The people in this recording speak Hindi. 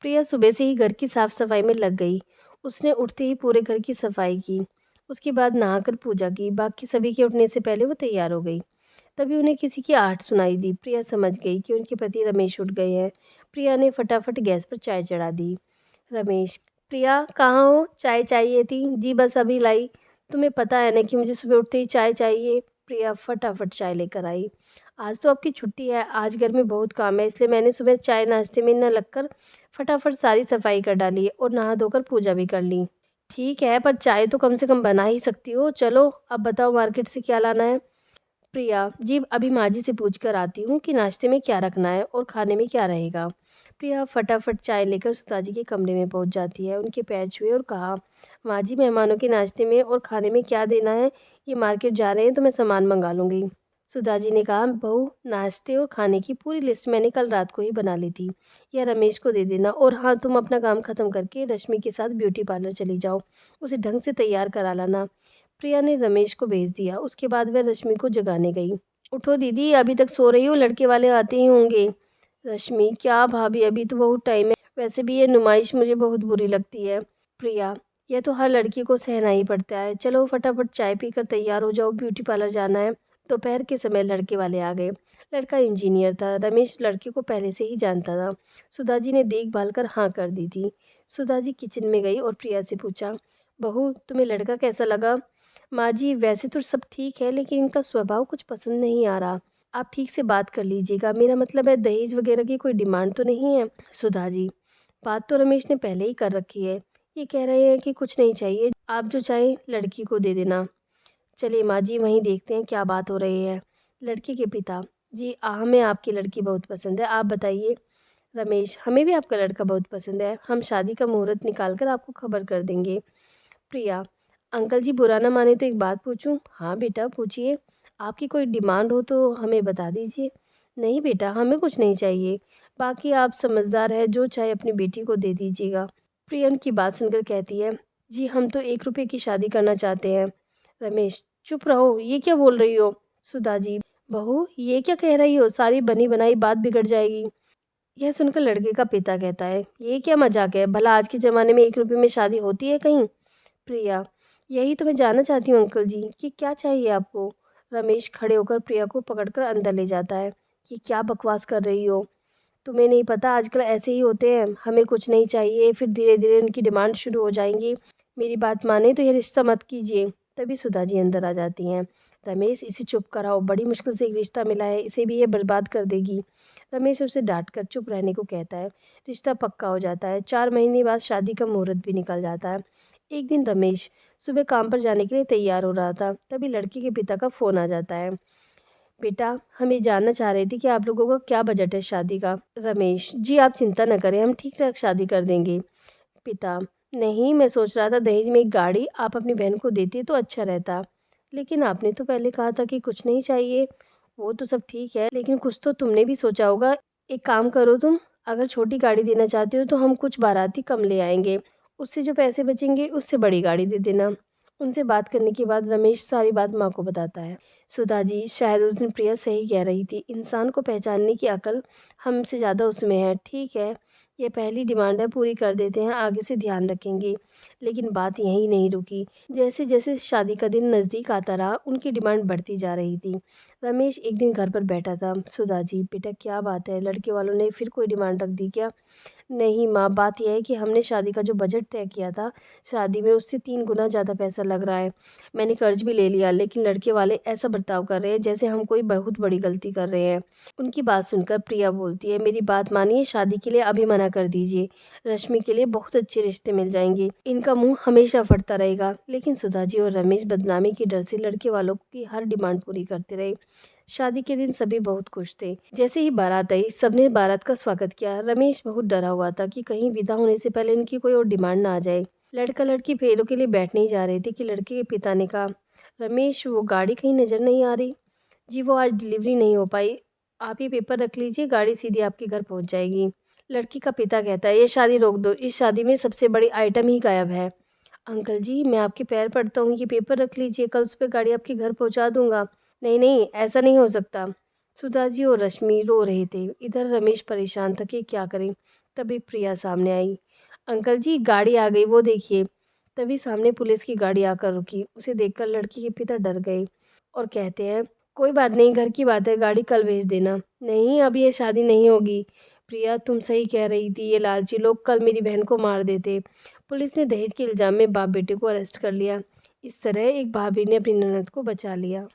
प्रिया सुबह से ही घर की साफ सफाई में लग गई। उसने उठते ही पूरे घर की सफाई की। उसके बाद नहाकर पूजा की। बाकी सभी के उठने से पहले वो तैयार हो गई। तभी उन्हें किसी की आहट सुनाई दी। प्रिया समझ गई कि उनके पति रमेश उठ गए हैं। प्रिया ने फटाफट गैस पर चाय चढ़ा दी। रमेश, प्रिया कहाँ हो? चाय चाहिए थी। जी बस अभी लाई। तुम्हें पता है ना कि मुझे सुबह उठते ही चाय चाहिए। प्रिया फटाफट चाय लेकर आई। आज तो आपकी छुट्टी है, आज घर में बहुत काम है, इसलिए मैंने सुबह चाय नाश्ते में न लगकर फटाफट सारी सफाई कर डाली और नहा धोकर पूजा भी कर ली। ठीक है, पर चाय तो कम से कम बना ही सकती हो। चलो अब बताओ मार्केट से क्या लाना है। प्रिया, जी अभी माँ जी से पूछ कर आती हूँ कि नाश्ते में क्या रखना है और खाने में क्या रहेगा। प्रिया फटाफट चाय लेकर सुधा जी के कमरे में पहुँच जाती है। उनके पैर छुए और कहा, माँ जी मेहमानों के नाश्ते में और खाने में क्या देना है, ये मार्केट जा रहे हैं तो मैं सामान मंगा लूँगी। सुधा जी ने कहा, बहू नाश्ते और खाने की पूरी लिस्ट मैंने कल रात को ही बना ली थी। यह रमेश को दे देना और हाँ, तुम अपना काम खत्म करके रश्मि के साथ ब्यूटी पार्लर चली जाओ, उसे ढंग से तैयार करा लाना। प्रिया ने रमेश को भेज दिया। उसके बाद वह रश्मि को जगाने गई। उठो दीदी, अभी तक सो रही हो? लड़के वाले आते ही होंगे। रश्मि, क्या भाभी, अभी तो बहुत टाइम है। वैसे भी ये नुमाइश मुझे बहुत बुरी लगती है। प्रिया, यह तो हर लड़की को सहना ही पड़ता है। चलो फटाफट चाय पीकर तैयार हो जाओ, ब्यूटी पार्लर जाना है। दोपहर के समय लड़के वाले आ गए। लड़का इंजीनियर था। रमेश लड़के को पहले से ही जानता था। सुधा जी ने देखभाल कर हाँ कर दी थी। सुधा जी किचन में गई और प्रिया से पूछा, बहू तुम्हें लड़का कैसा लगा? माँ जी वैसे तो सब ठीक है, लेकिन इनका स्वभाव कुछ पसंद नहीं आ रहा। आप ठीक से बात कर लीजिएगा, मेरा मतलब है दहेज वगैरह की कोई डिमांड तो नहीं है। सुधा जी, बात तो रमेश ने पहले ही कर रखी है। ये कह रहे हैं कि कुछ नहीं चाहिए, आप जो चाहें लड़की को दे देना। चलिए माँ जी, वहीं देखते हैं क्या बात हो रही है। लड़के के पिता, जी हमें आपकी लड़की बहुत पसंद है, आप बताइए। रमेश, हमें भी आपका लड़का बहुत पसंद है, हम शादी का मुहूर्त निकाल कर आपको खबर कर देंगे। प्रिया, अंकल जी बुरा ना माने तो एक बात पूछूं? हाँ बेटा पूछिए। आपकी कोई डिमांड हो तो हमें बता दीजिए। नहीं बेटा, हमें कुछ नहीं चाहिए। बाकी आप समझदार हैं, जो चाहे अपनी बेटी को दे दीजिएगा। प्रियन की बात सुनकर कहती है, जी हम तो 1 रुपये की शादी करना चाहते हैं। रमेश, चुप रहो, ये क्या बोल रही हो? सुधा जी, बहू ये क्या कह रही हो? सारी बनी बनाई बात बिगड़ जाएगी। यह सुनकर लड़के का पिता कहता है, ये क्या मजाक है? भला आज के ज़माने में 1 रुपये में शादी होती है कहीं? प्रिया, यही तो मैं जानना चाहती हूँ अंकल जी कि क्या चाहिए आपको। रमेश खड़े होकर प्रिया को पकड़कर अंदर ले जाता है। ये क्या बकवास कर रही हो? तुम्हें नहीं पता आजकल ऐसे ही होते हैं, हमें कुछ नहीं चाहिए फिर धीरे धीरे उनकी डिमांड शुरू हो जाएंगी। मेरी बात माने तो ये रिश्ता मत कीजिए। तभी सुधा जी अंदर आ जाती हैं। रमेश, इसे चुप कराओ, बड़ी मुश्किल से एक रिश्ता मिला है, इसे भी ये बर्बाद कर देगी। रमेश उसे डांट कर चुप रहने को कहता है। रिश्ता पक्का हो जाता है। 4 महीने बाद शादी का मुहूर्त भी निकल जाता है। एक दिन रमेश सुबह काम पर जाने के लिए तैयार हो रहा था। तभी लड़के के पिता का फ़ोन आ जाता है। बेटा, हम ये जानना चाह रहे थे कि आप लोगों का क्या बजट है शादी का। रमेश, जी आप चिंता न करें, हम ठीक ठाक शादी कर देंगे। पिता, नहीं मैं सोच रहा था दहेज में एक गाड़ी आप अपनी बहन को देती तो अच्छा रहता। लेकिन आपने तो पहले कहा था कि कुछ नहीं चाहिए। वो तो सब ठीक है, लेकिन कुछ तो तुमने भी सोचा होगा। एक काम करो तुम, अगर छोटी गाड़ी देना चाहते हो तो हम कुछ बाराती कम ले आएंगे, उससे जो पैसे बचेंगे उससे बड़ी गाड़ी दे देना। उनसे बात करने के बाद रमेश सारी बात माँ को बताता है। सुधा जी, शायद उस दिन प्रिया सही कह रही थी, इंसान को पहचानने की अकल हमसे ज़्यादा उसमें है। ठीक है, ये पहली डिमांड है, पूरी कर देते हैं, आगे से ध्यान रखेंगे। लेकिन बात यहीं नहीं रुकी। जैसे जैसे शादी का दिन नज़दीक आता रहा, उनकी डिमांड बढ़ती जा रही थी। रमेश एक दिन घर पर बैठा था। सुधा जी, बेटा क्या बात है, लड़के वालों ने फिर कोई डिमांड रख दी क्या? नहीं माँ, बात यह है कि हमने शादी का जो बजट तय किया था, शादी में उससे 3 गुना ज़्यादा पैसा लग रहा है। मैंने कर्ज भी ले लिया, लेकिन लड़के वाले ऐसा बर्ताव कर रहे हैं जैसे हम कोई बहुत बड़ी गलती कर रहे हैं। उनकी बात सुनकर प्रिया बोलती है, मेरी बात मानिए, शादी के लिए अभी मना कर दीजिए। रश्मि के लिए बहुत अच्छे रिश्ते मिल जाएंगे, इनका मुंह हमेशा फटता रहेगा। लेकिन सुधा जी और रमेश बदनामी के डर से लड़के वालों की हर डिमांड पूरी करते रहे। शादी के दिन सभी बहुत खुश थे। जैसे ही बारात आई, सबने बारात का स्वागत किया। रमेश बहुत डरा हुआ था कि कहीं विदा होने से पहले इनकी कोई और डिमांड ना आ जाए। लड़का लड़की फेरों के लिए बैठने ही जा रहे थे कि लड़के के पिता ने कहा, रमेश वो गाड़ी कहीं नज़र नहीं आ रही। जी वो आज डिलीवरी नहीं हो पाई, आप ये पेपर रख लीजिए, गाड़ी सीधी आपके घर पहुंच जाएगी। लड़की का पिता कहता है, ये शादी रोक दो, इस शादी में सबसे बड़ी आइटम ही गायब है। अंकल जी मैं आपके पैर पड़ता हूँ, ये पेपर रख लीजिए, कल सुबह गाड़ी आपके घर पहुँचा दूंगा। नहीं नहीं, ऐसा नहीं हो सकता। सुधा जी और रश्मि रो रहे थे। इधर रमेश परेशान था कि क्या करें। तभी प्रिया सामने आई। अंकल जी, गाड़ी आ गई, वो देखिए। तभी सामने पुलिस की गाड़ी आकर रुकी। उसे देखकर लड़की के पिता डर गए और कहते हैं, कोई बात नहीं, घर की बात है, गाड़ी कल भेज देना। नहीं, अब ये शादी नहीं होगी। प्रिया, तुम सही कह रही थी, ये लालची लोग कल मेरी बहन को मार देते। पुलिस ने दहेज के इल्जाम में बाप बेटे को अरेस्ट कर लिया। इस तरह एक भाभी ने अपनी ननद को बचा लिया।